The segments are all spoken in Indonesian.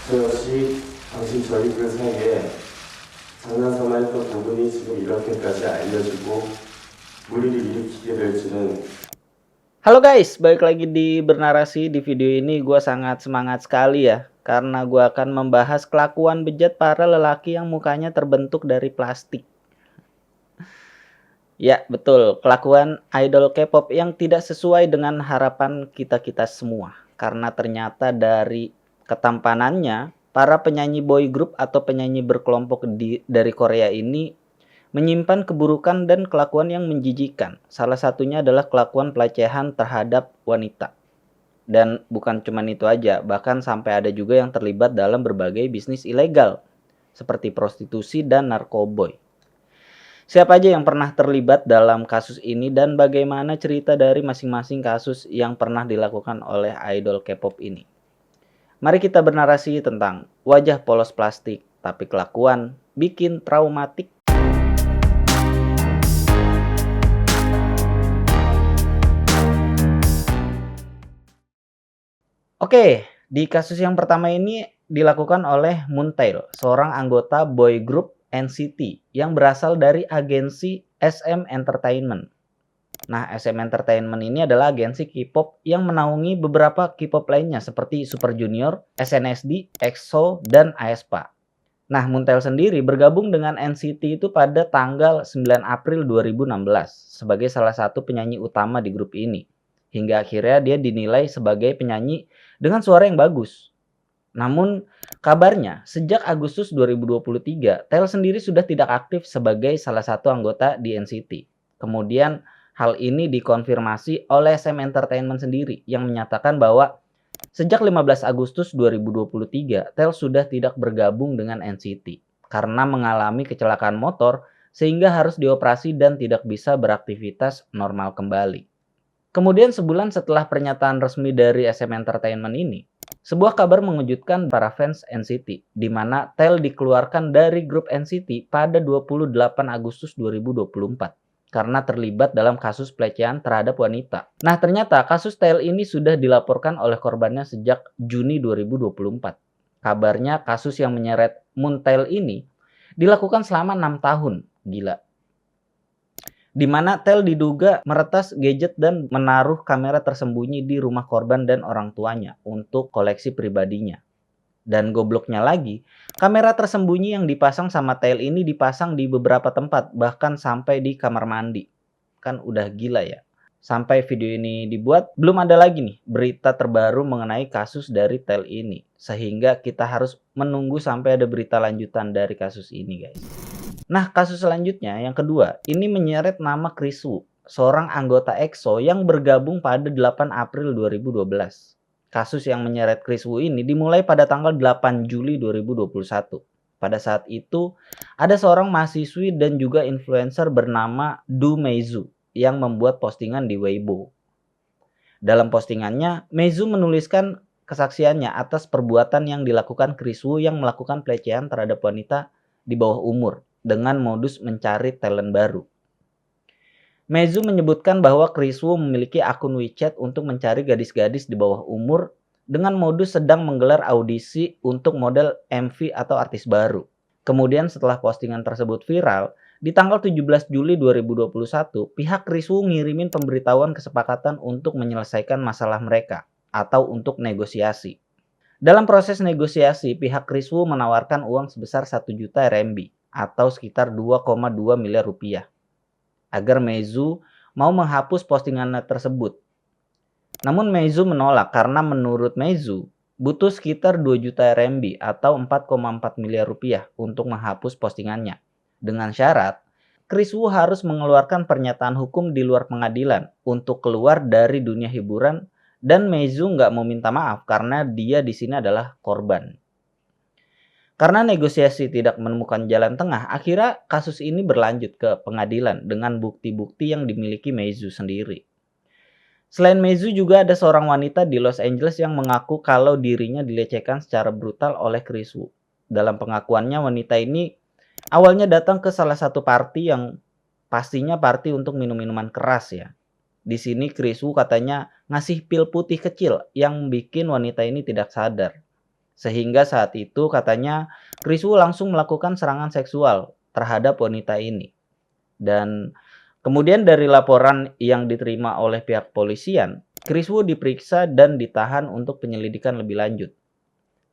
저 역시 당신 저희 그 사이에 장난삼아 했던 부분이 지금 이렇게까지 알려지고 무리를 일으키게 될지는. Halo guys, balik lagi di Bernarasi. Di video ini gue sangat semangat sekali ya, karena gue akan membahas kelakuan bejat para lelaki yang mukanya terbentuk dari plastik. Ya betul, kelakuan idol K-pop yang tidak sesuai dengan harapan kita-kita semua. Karena ternyata dari ketampanannya, para penyanyi boy group atau penyanyi berkelompok dari Korea ini menyimpan keburukan dan kelakuan yang menjijikan. Salah satunya adalah kelakuan pelecehan terhadap wanita. Dan bukan cuma itu aja, bahkan sampai ada juga yang terlibat dalam berbagai bisnis ilegal, seperti prostitusi dan narkoboy. Siapa aja yang pernah terlibat dalam kasus ini dan bagaimana cerita dari masing-masing kasus yang pernah dilakukan oleh idol K-pop ini? Mari kita bernarasi tentang wajah polos plastik, tapi kelakuan bikin traumatik. Oke, di kasus yang pertama ini dilakukan oleh Moontail, seorang anggota boy group NCT yang berasal dari agensi SM Entertainment. Nah, SM Entertainment ini adalah agensi K-pop yang menaungi beberapa K-pop lainnya seperti Super Junior, SNSD, EXO, dan aespa. Nah, Moontail sendiri bergabung dengan NCT itu pada tanggal 9 April 2016 sebagai salah satu penyanyi utama di grup ini. Hingga akhirnya dia dinilai sebagai penyanyi dengan suara yang bagus. Namun kabarnya sejak Agustus 2023, Tail sendiri sudah tidak aktif sebagai salah satu anggota di NCT. Kemudian hal ini dikonfirmasi oleh SM Entertainment sendiri yang menyatakan bahwa sejak 15 Agustus 2023, Tail sudah tidak bergabung dengan NCT karena mengalami kecelakaan motor sehingga harus dioperasi dan tidak bisa beraktivitas normal kembali. Kemudian sebulan setelah pernyataan resmi dari SM Entertainment ini, sebuah kabar mengejutkan para fans NCT, di mana Tail dikeluarkan dari grup NCT pada 28 Agustus 2024 karena terlibat dalam kasus pelecehan terhadap wanita. Nah, ternyata kasus Tail ini sudah dilaporkan oleh korbannya sejak Juni 2024. Kabarnya kasus yang menyeret Moontail ini dilakukan selama 6 tahun. Gila. Di mana Tail diduga meretas gadget dan menaruh kamera tersembunyi di rumah korban dan orang tuanya untuk koleksi pribadinya. Dan gobloknya lagi, kamera tersembunyi yang dipasang sama Tail ini dipasang di beberapa tempat, bahkan sampai di kamar mandi. Kan udah gila ya. Sampai video ini dibuat, belum ada lagi nih berita terbaru mengenai kasus dari Tail ini. Sehingga kita harus menunggu sampai ada berita lanjutan dari kasus ini, guys. Nah, kasus selanjutnya yang kedua, ini menyeret nama Chris Wu, seorang anggota EXO yang bergabung pada 8 April 2012. Kasus yang menyeret Chris Wu ini dimulai pada tanggal 8 Juli 2021. Pada saat itu, ada seorang mahasiswi dan juga influencer bernama Du Meizu yang membuat postingan di Weibo. Dalam postingannya, Meizu menuliskan kesaksiannya atas perbuatan yang dilakukan Chris Wu yang melakukan pelecehan terhadap wanita di bawah umur dengan modus mencari talent baru. Meizu menyebutkan bahwa Chris Wu memiliki akun WeChat untuk mencari gadis-gadis di bawah umur dengan modus sedang menggelar audisi untuk model MV atau artis baru. Kemudian setelah postingan tersebut viral, di tanggal 17 Juli 2021, pihak Chris Wu ngirimin pemberitahuan kesepakatan untuk menyelesaikan masalah mereka atau untuk negosiasi. Dalam proses negosiasi, pihak Chris Wu menawarkan uang sebesar 1 juta RMB atau sekitar 2,2 miliar rupiah agar Meizu mau menghapus postingan tersebut. Namun Meizu menolak karena menurut Meizu butuh sekitar 2 juta RMB atau 4,4 miliar rupiah untuk menghapus postingannya. Dengan syarat, Chris Wu harus mengeluarkan pernyataan hukum di luar pengadilan untuk keluar dari dunia hiburan dan Meizu nggak mau minta maaf karena dia di sini adalah korban. Karena negosiasi tidak menemukan jalan tengah, akhirnya kasus ini berlanjut ke pengadilan dengan bukti-bukti yang dimiliki Meizu sendiri. Selain Meizu juga ada seorang wanita di Los Angeles yang mengaku kalau dirinya dilecehkan secara brutal oleh Chris Wu. Dalam pengakuannya, wanita ini awalnya datang ke salah satu party yang pastinya party untuk minum minuman keras ya. Di sini Chris Wu katanya ngasih pil putih kecil yang bikin wanita ini tidak sadar. Sehingga saat itu katanya Chris Wu langsung melakukan serangan seksual terhadap wanita ini. Dan kemudian dari laporan yang diterima oleh pihak polisian, Chris Wu diperiksa dan ditahan untuk penyelidikan lebih lanjut.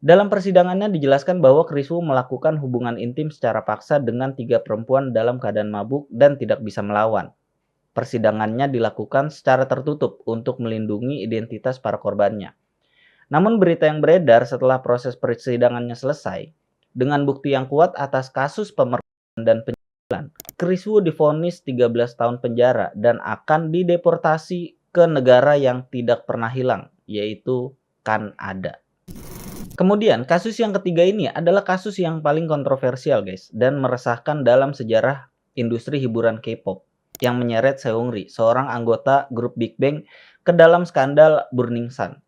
Dalam persidangannya dijelaskan bahwa Chris Wu melakukan hubungan intim secara paksa dengan 3 perempuan dalam keadaan mabuk dan tidak bisa melawan. Persidangannya dilakukan secara tertutup untuk melindungi identitas para korbannya. Namun berita yang beredar setelah proses persidangannya selesai, dengan bukti yang kuat atas kasus pemerkosaan dan pencabulan, Chris Wu divonis 13 tahun penjara dan akan dideportasi ke negara yang tidak pernah hilang, yaitu Kanada. Kemudian kasus yang ketiga ini adalah kasus yang paling kontroversial guys, dan meresahkan dalam sejarah industri hiburan K-pop yang menyeret Seungri, seorang anggota grup Big Bang, ke dalam skandal Burning Sun.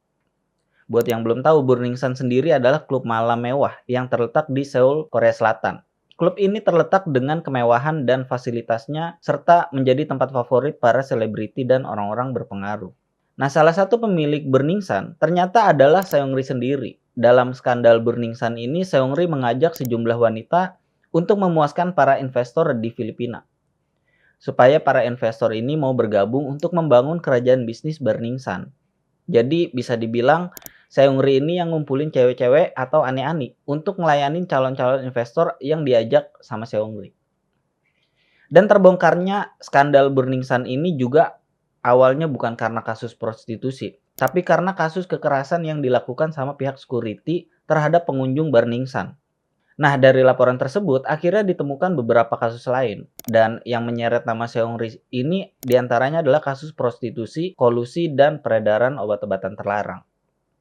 Buat yang belum tahu, Burning Sun sendiri adalah klub malam mewah yang terletak di Seoul, Korea Selatan. Klub ini terletak dengan kemewahan dan fasilitasnya serta menjadi tempat favorit para selebriti dan orang-orang berpengaruh. Nah, salah satu pemilik Burning Sun ternyata adalah Seungri sendiri. Dalam skandal Burning Sun ini, Seungri mengajak sejumlah wanita untuk memuaskan para investor di Filipina. Supaya para investor ini mau bergabung untuk membangun kerajaan bisnis Burning Sun. Jadi bisa dibilang Seungri ini yang ngumpulin cewek-cewek atau ani-ani untuk melayani calon-calon investor yang diajak sama Seungri. Dan terbongkarnya skandal Burning Sun ini juga awalnya bukan karena kasus prostitusi, tapi karena kasus kekerasan yang dilakukan sama pihak security terhadap pengunjung Burning Sun. Nah, dari laporan tersebut akhirnya ditemukan beberapa kasus lain, dan yang menyeret nama Seungri ini diantaranya adalah kasus prostitusi, kolusi, dan peredaran obat-obatan terlarang.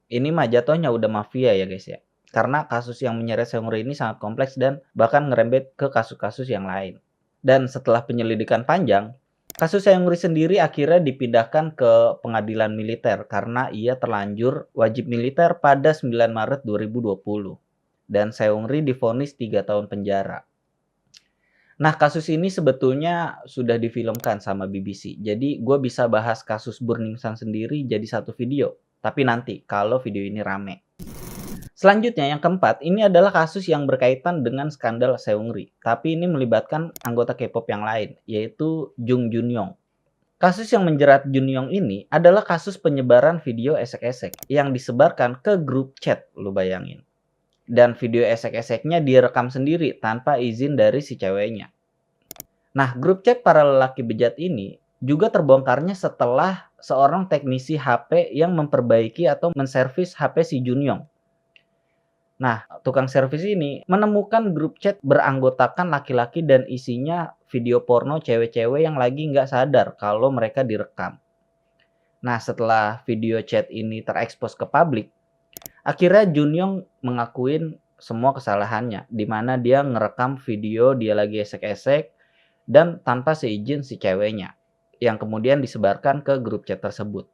Ini mah jatuhnya udah mafia ya guys ya, karena kasus yang menyeret Seungri ini sangat kompleks dan bahkan ngerembet ke kasus-kasus yang lain. Dan setelah penyelidikan panjang, kasus Seungri sendiri akhirnya dipindahkan ke pengadilan militer karena ia terlanjur wajib militer pada 9 Maret 2020. Dan Seungri divonis 3 tahun penjara. Nah, kasus ini sebetulnya sudah difilmkan sama BBC. Jadi gue bisa bahas kasus Burning Sun sendiri jadi satu video. Tapi nanti kalau video ini rame. Selanjutnya yang keempat, ini adalah kasus yang berkaitan dengan skandal Seungri. Tapi ini melibatkan anggota K-pop yang lain, yaitu Jung Junyoung. Kasus yang menjerat Junyoung ini adalah kasus penyebaran video esek-esek yang disebarkan ke grup chat, lu bayangin. Dan video esek-eseknya direkam sendiri tanpa izin dari si ceweknya. Nah, grup chat para lelaki bejat ini juga terbongkarnya setelah seorang teknisi HP yang memperbaiki atau menservis HP si Junyoung. Nah, tukang servis ini menemukan grup chat beranggotakan laki-laki dan isinya video porno cewek-cewek yang lagi nggak sadar kalau mereka direkam. Nah, setelah video chat ini terekspos ke publik, akhirnya Junyoung mengakuin semua kesalahannya, di mana dia ngerekam video dia lagi esek-esek dan tanpa seizin si ceweknya, yang kemudian disebarkan ke grup chat tersebut.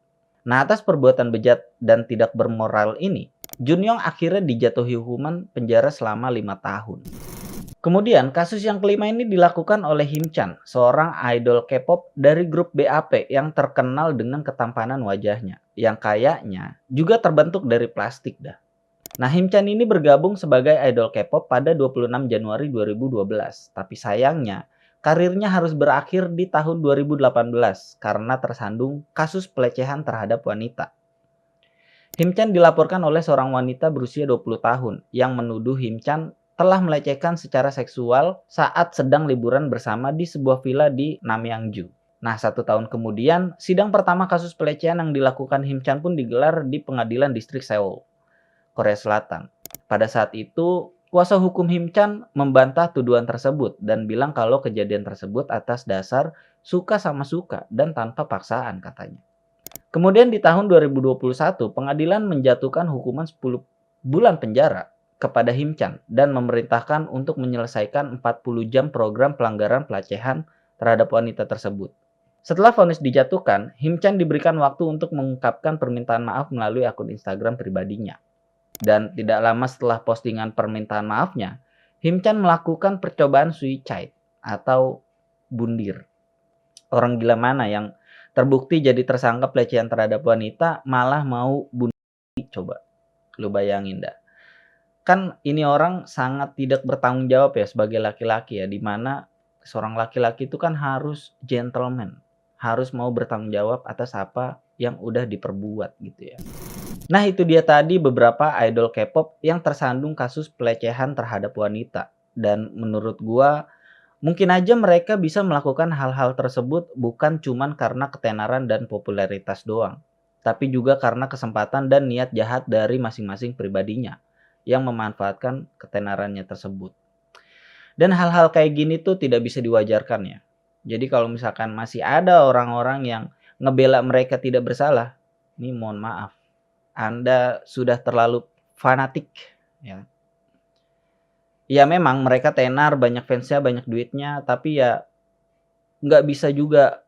Nah, atas perbuatan bejat dan tidak bermoral ini, Junyoung akhirnya dijatuhi hukuman penjara selama 5 tahun. Kemudian, kasus yang kelima ini dilakukan oleh Him Chan, seorang idol K-pop dari grup BAP yang terkenal dengan ketampanan wajahnya, yang kayaknya juga terbentuk dari plastik dah. Nah, Him Chan ini bergabung sebagai idol K-pop pada 26 Januari 2012, tapi sayangnya karirnya harus berakhir di tahun 2018 karena tersandung kasus pelecehan terhadap wanita. Him Chan dilaporkan oleh seorang wanita berusia 20 tahun yang menuduh Him Chan telah melecehkan secara seksual saat sedang liburan bersama di sebuah villa di Namyangju. Nah, 1 tahun kemudian, sidang pertama kasus pelecehan yang dilakukan Him Chan pun digelar di Pengadilan Distrik Seoul, Korea Selatan. Pada saat itu, kuasa hukum Him Chan membantah tuduhan tersebut dan bilang kalau kejadian tersebut atas dasar suka sama suka dan tanpa paksaan katanya. Kemudian di tahun 2021, pengadilan menjatuhkan hukuman 10 bulan penjara kepada Him Chan dan memerintahkan untuk menyelesaikan 40 jam program pelanggaran pelecehan terhadap wanita tersebut. Setelah vonis dijatuhkan, Him Chan diberikan waktu untuk mengungkapkan permintaan maaf melalui akun Instagram pribadinya. Dan tidak lama setelah postingan permintaan maafnya, Him Chan melakukan percobaan suicide atau bundir. Orang gila mana yang terbukti jadi tersangka pelecehan terhadap wanita malah mau bunuh diri, coba lu bayangin dah. kan ini orang sangat tidak bertanggung jawab ya sebagai laki-laki ya, di mana seorang laki-laki itu kan harus gentleman, harus mau bertanggung jawab atas apa yang udah diperbuat gitu ya. Nah itu dia tadi beberapa idol K-pop yang tersandung kasus pelecehan terhadap wanita. Dan menurut gua mungkin aja mereka bisa melakukan hal-hal tersebut bukan cuman karena ketenaran dan popularitas doang, tapi juga karena kesempatan dan niat jahat dari masing-masing pribadinya yang memanfaatkan ketenarannya tersebut. Dan hal-hal kayak gini tuh tidak bisa diwajarkan ya. Jadi kalau misalkan masih ada orang-orang yang ngebela mereka tidak bersalah, ini mohon maaf, Anda sudah terlalu fanatik ya. Ya memang mereka tenar, banyak fansnya, banyak duitnya, tapi ya nggak bisa juga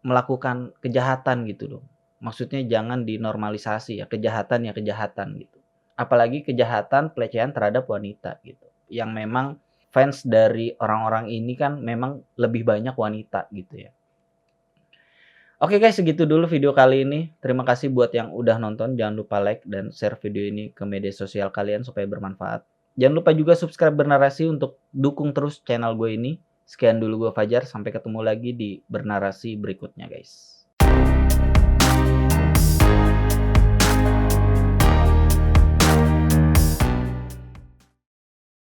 melakukan kejahatan gitu loh. Maksudnya jangan dinormalisasi ya, kejahatan ya kejahatan gitu. Apalagi kejahatan pelecehan terhadap wanita gitu. Yang memang fans dari orang-orang ini kan memang lebih banyak wanita gitu ya. Oke guys, segitu dulu video kali ini. Terima kasih buat yang udah nonton. Jangan lupa like dan share video ini ke media sosial kalian supaya bermanfaat. Jangan lupa juga subscribe Bernarasi untuk dukung terus channel gue ini. Sekian dulu gue Fajar, sampai ketemu lagi di Bernarasi berikutnya guys.